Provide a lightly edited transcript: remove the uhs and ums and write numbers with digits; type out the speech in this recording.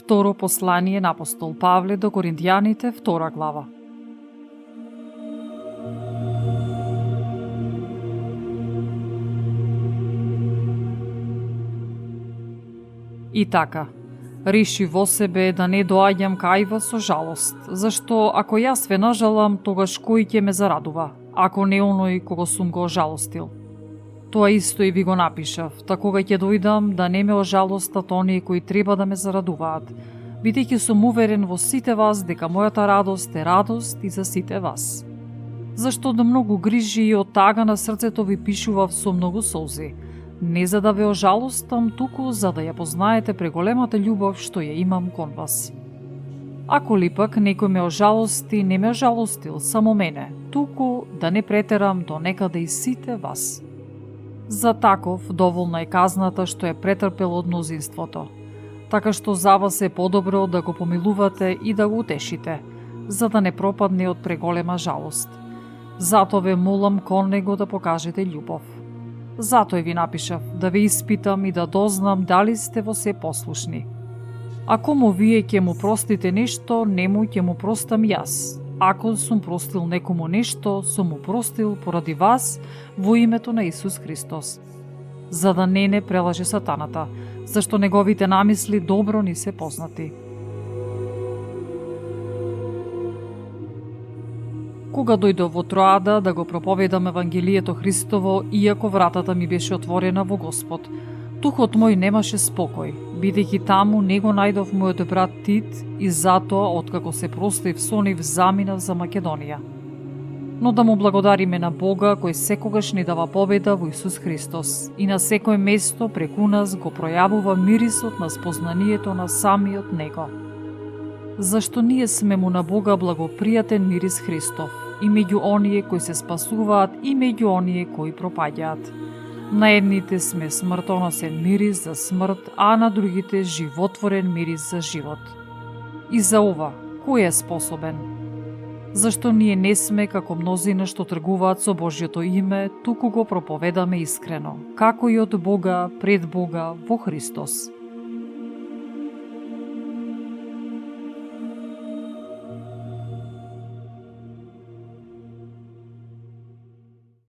Второ послание на апостол Павле до Коринтијаните, 2 глава. И така, реши во себе да не доаѓам кај вас со жалост, зашто ако јас ве нажалам, тогаш кој ќе ме зарадува, ако не оној кого сум го ожалостил? Тоа исто и ви го напишав, та кога ќе дојдам да не ме ожалостат оние кои треба да ме зарадуваат, бидејќи сум уверен во сите вас дека мојата радост е радост и за сите вас. Зашто да многу грижи и од тага на срцето ви пишував со многу солзи, не за да ве ожалостам, туку за да ја познаете преголемата љубов што ја имам кон вас. Ако ли пак некој ме ожалости, не ме ожалостил само мене, туку да не претерам до некаде и сите вас. За таков доволна е казната што е претрпел од мнозинството, така што за вас е подобро да го помилувате и да го утешите, за да не пропадне од преголема жалост. Затоа ве молам кон него да покажете љубов. Затоа ви напишав, да ве испитам и да дознам дали сте во се послушни. Ако му вие ќе му простите нешто, нему ќе му простам јас. Ако сум простил некому нешто, сум му простил поради вас во името на Исус Христос. За да не прелаже сатаната, зашто неговите намисли добро ни се познати. Кога дојдов во Троада да го проповедам Евангелието Христово, иако вратата ми беше отворена во Господ, духот мој немаше спокој, бидејќи таму не го најдов мојот брат Тит и затоа, откако се простив со нив, заминав за Македонија. Но да му благодариме на Бога, кој секогаш ни дава победа во Исус Христос и на секој место преку нас го пројавува мирисот на спознанието на самиот Него. Зашто ние сме му на Бога благопријатен мирис Христов, и меѓу оние кои се спасуваат и меѓу оние кои пропаѓаат. На едните сме смртоносен мирис за смрт, а на другите животворен мирис за живот. И за ова, кој е способен? Зашто ние не сме како мнозина што тргуваат со Божјото име, туку го проповедаме искрено, како и од Бога, пред Бога, во Христос.